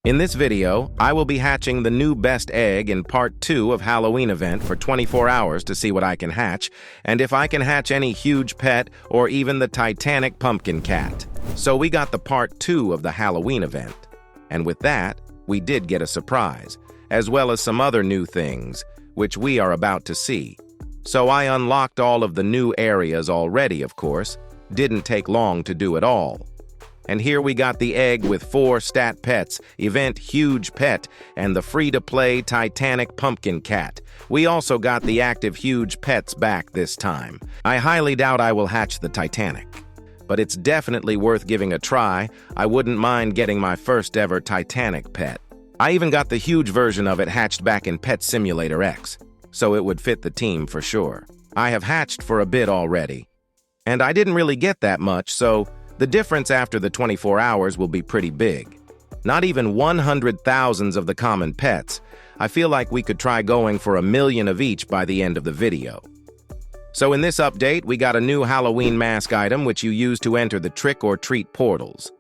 In this video, I will be hatching the new best egg in part 2 of Halloween event for 24 hours to see what I can hatch, and if I can hatch any huge pet or even the Titanic pumpkin cat. So we got the part 2 of the Halloween event. And with that, we did get a surprise, as well as some other new things, which we are about to see. So I unlocked all of the new areas already, of course. Didn't take long to do it all. And here we got the egg with 4 stat pets, event huge pet, and the free-to-play Titanic pumpkin cat. We also got the active huge pets back this time. I highly doubt I will hatch the Titanic, but it's definitely worth giving a try. I wouldn't mind getting my first ever Titanic pet. I even got the huge version of it hatched back in Pet Simulator X, so it would fit the team for sure. I have hatched for a bit already, and I didn't really get that much, so the difference after the 24 hours will be pretty big. Not even 100,000 of the common pets. I feel like we could try going for 1 million of each by the end of the video. So in this update, we got a new Halloween mask item which you use to enter the trick or treat portals.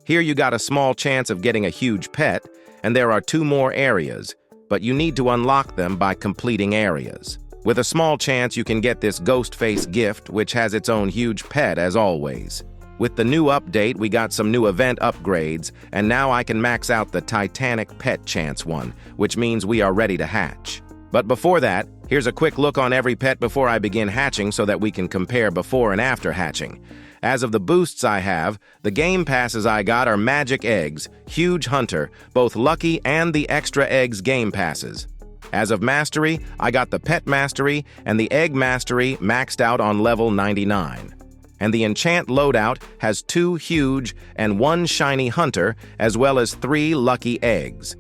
Here you got a small chance of getting a huge pet, and there are 2 more areas, but you need to unlock them by completing areas. With a small chance you can get this ghost face gift, which has its own huge pet as always. With the new update, we got some new event upgrades, and now I can max out the Titanic pet chance one, which means we are ready to hatch. But before that, here's a quick look on every pet before I begin hatching so that we can compare before and after hatching. As of the boosts I have, the game passes I got are Magic Eggs, Huge Hunter, both Lucky and the Extra Eggs game passes. As of Mastery, I got the Pet Mastery and the Egg Mastery maxed out on level 99. And the Enchant loadout has 2 huge and 1 shiny hunter, as well as 3 lucky eggs.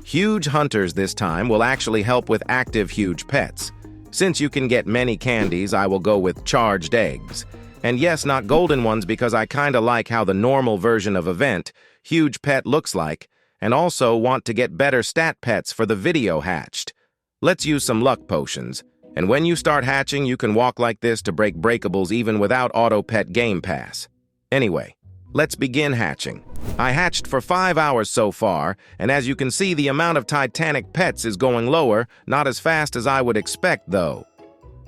Huge hunters this time will actually help with active huge pets. Since you can get many candies, I will go with charged eggs. And yes, not golden ones, because I kinda like how the normal version of event huge pet looks like, and also want to get better stat pets for the video hatched. Let's use some luck potions. And when you start hatching, you can walk like this to break breakables even without Auto Pet Game Pass. Anyway, let's begin hatching. I hatched for 5 hours so far, and as you can see, the amount of Titanic pets is going lower, not as fast as I would expect though.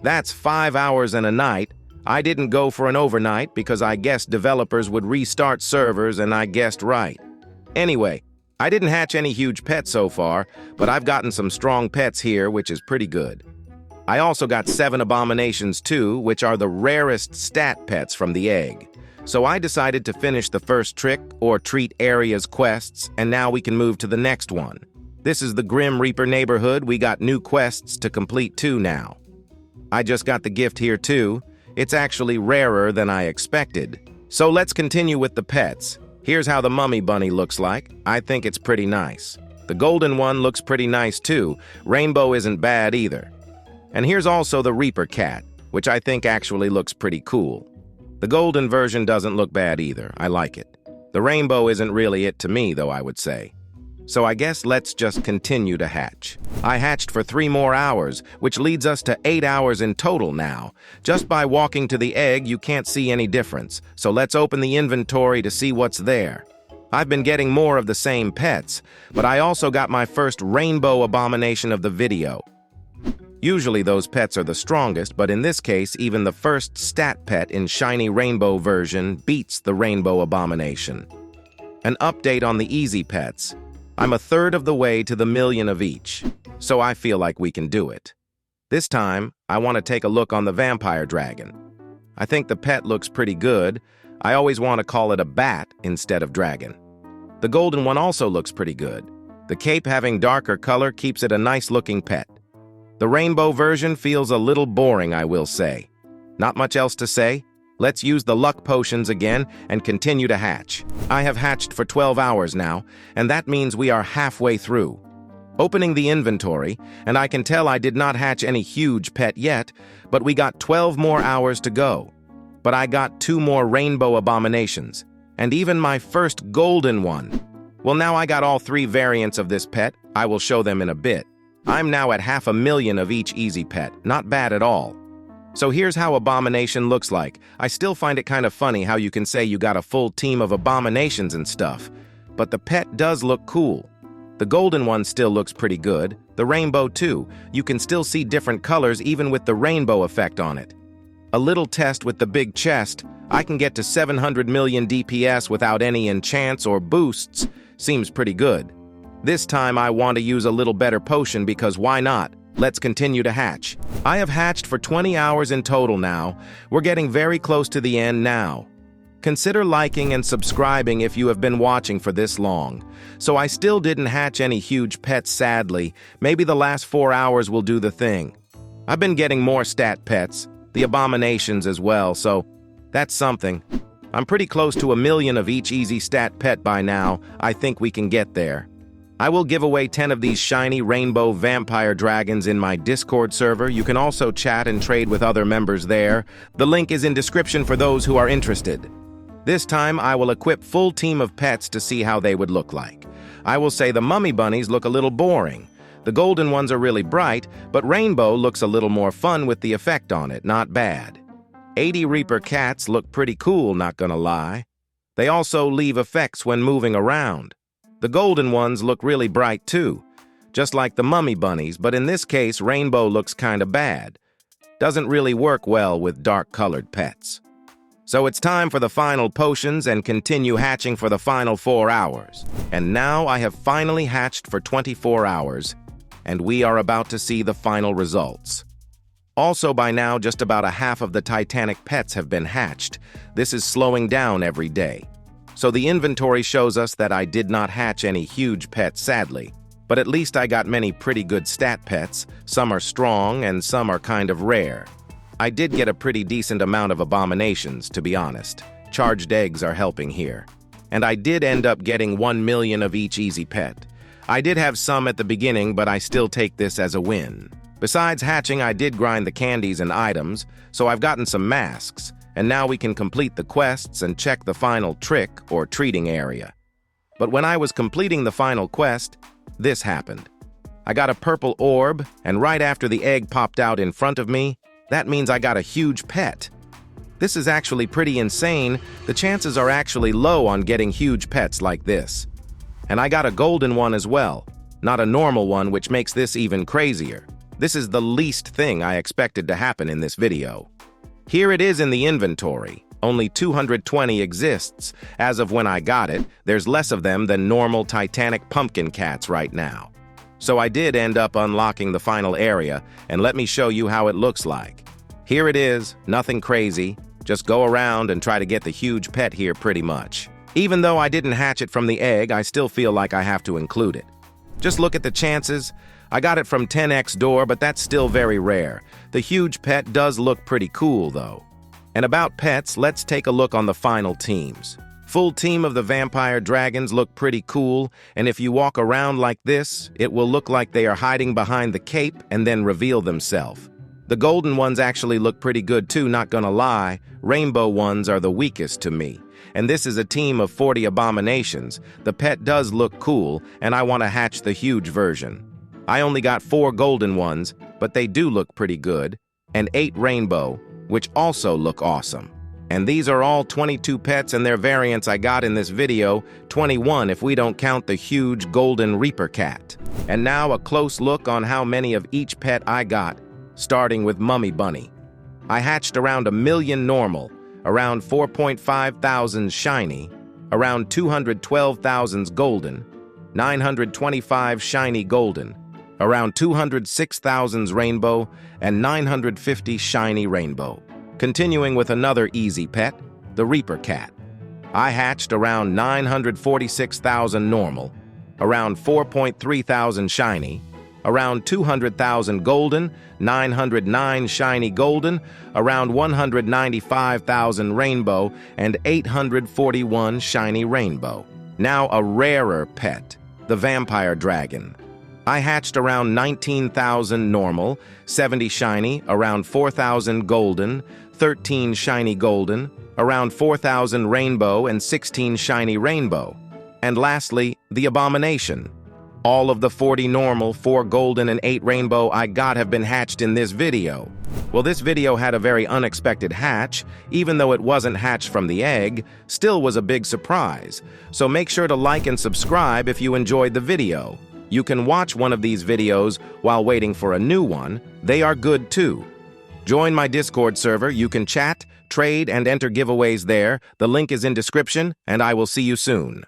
That's 5 hours and a night. I didn't go for an overnight because I guessed developers would restart servers, and I guessed right. Anyway, I didn't hatch any huge pets so far, but I've gotten some strong pets here, which is pretty good. I also got 7 abominations too, which are the rarest stat pets from the egg. So I decided to finish the first trick or treat areas quests, and now we can move to the next one. This is the Grim Reaper neighborhood. We got new quests to complete too now. I just got the gift here too. It's actually rarer than I expected. So let's continue with the pets. Here's how the mummy bunny looks like. I think it's pretty nice. The golden one looks pretty nice too. Rainbow isn't bad either. And here's also the Reaper cat, which I think actually looks pretty cool. The golden version doesn't look bad either. I like it. The rainbow isn't really it to me, though, I would say. So I guess let's just continue to hatch. I hatched for 3 more hours, which leads us to 8 hours in total now. Just by walking to the egg, you can't see any difference. So let's open the inventory to see what's there. I've been getting more of the same pets, but I also got my first rainbow abomination of the video. Usually those pets are the strongest, but in this case, even the first stat pet in shiny rainbow version beats the rainbow abomination. An update on the easy pets. I'm a third of the way to the 1 million of each, so I feel like we can do it. This time, I want to take a look on the vampire dragon. I think the pet looks pretty good. I always want to call it a bat instead of dragon. The golden one also looks pretty good. The cape having darker color keeps it a nice looking pet. The rainbow version feels a little boring, I will say. Not much else to say. Let's use the luck potions again and continue to hatch. I have hatched for 12 hours now, and that means we are halfway through. Opening the inventory, and I can tell I did not hatch any huge pet yet, but we got 12 more hours to go. But I got 2 more rainbow abominations, and even my first golden one. Well, now I got all 3 variants of this pet. I will show them in a bit. I'm now at 500,000 of each easy pet. Not bad at all. So here's how Abomination looks like. I still find it kind of funny how you can say you got a full team of abominations and stuff, but the pet does look cool. The golden one still looks pretty good. The rainbow too. You can still see different colors even with the rainbow effect on it. A little test with the big chest. I can get to 700 million DPS without any enchants or boosts. Seems pretty good. This time I want to use a little better potion because why not? Let's continue to hatch. I have hatched for 20 hours in total now. We're getting very close to the end now. Consider liking and subscribing if you have been watching for this long. So I still didn't hatch any huge pets, sadly. Maybe the last 4 hours will do the thing. I've been getting more stat pets, the abominations as well, so that's something. I'm pretty close to 1 million of each easy stat pet by now. I think we can get there. I will give away 10 of these shiny rainbow vampire dragons in my Discord server. You can also chat and trade with other members there. The link is in description for those who are interested. This time I will equip full team of pets to see how they would look like. I will say the mummy bunnies look a little boring. The golden ones are really bright, but rainbow looks a little more fun with the effect on it, not bad. 80 Reaper cats look pretty cool, not gonna lie. They also leave effects when moving around. The golden ones look really bright too, just like the mummy bunnies, but in this case, rainbow looks kinda bad. Doesn't really work well with dark-colored pets. So it's time for the final potions and continue hatching for the final 4 hours. And now I have finally hatched for 24 hours, and we are about to see the final results. Also by now, just about a half of the Titanic pets have been hatched. This is slowing down every day. So the inventory shows us that I did not hatch any huge pets, sadly. But at least I got many pretty good stat pets. Some are strong and some are kind of rare. I did get a pretty decent amount of abominations, to be honest. Charged eggs are helping here. And I did end up getting 1 million of each easy pet. I did have some at the beginning, but I still take this as a win. Besides hatching, I did grind the candies and items, so I've gotten some masks. And now we can complete the quests and check the final trick or treating area. But when I was completing the final quest, this happened. I got a purple orb, and right after the egg popped out in front of me, that means I got a huge pet. This is actually pretty insane. The chances are actually low on getting huge pets like this. And I got a golden one as well, not a normal one, which makes this even crazier. This is the least thing I expected to happen in this video. Here it is in the inventory. Only 220 exists. As of when I got it, there's less of them than normal Titanic pumpkin cats right now. So I did end up unlocking the final area, and let me show you how it looks like. Here it is, nothing crazy. Just go around and try to get the huge pet here pretty much. Even though I didn't hatch it from the egg, I still feel like I have to include it. Just look at the chances. I got it from 10x door, but that's still very rare. The huge pet does look pretty cool, though. And about pets, let's take a look on the final teams. Full team of the vampire dragons look pretty cool, and if you walk around like this, it will look like they are hiding behind the cape and then reveal themselves. The golden ones actually look pretty good too, not gonna lie. Rainbow ones are the weakest to me. And this is a team of 40 abominations. The pet does look cool, and I want to hatch the huge version. I only got 4 golden ones, but they do look pretty good, and 8 rainbow, which also look awesome. And these are all 22 pets and their variants I got in this video, 21 if we don't count the huge golden Reaper cat. And now a close look on how many of each pet I got, starting with Mummy Bunny. I hatched around 1 million normal, around 4.5 thousand shiny, around 212,000 golden, 925 shiny golden, around 206,000 rainbow, and 950 shiny rainbow. Continuing with another easy pet, the Reaper cat. I hatched around 946,000 normal, around 4.3 thousand shiny, around 200,000 golden, 909 shiny golden, around 195,000 rainbow, and 841 shiny rainbow. Now a rarer pet, the vampire dragon. I hatched around 19,000 normal, 70 shiny, around 4,000 golden, 13 shiny golden, around 4,000 rainbow, and 16 shiny rainbow. And lastly, the abomination. All of the 40 normal, 4 golden, and 8 rainbow I got have been hatched in this video. Well, this video had a very unexpected hatch. Even though it wasn't hatched from the egg, still was a big surprise. So make sure to like and subscribe if you enjoyed the video. You can watch one of these videos while waiting for a new one. They are good too. Join my Discord server. You can chat, trade, and enter giveaways there. The link is in description, and I will see you soon.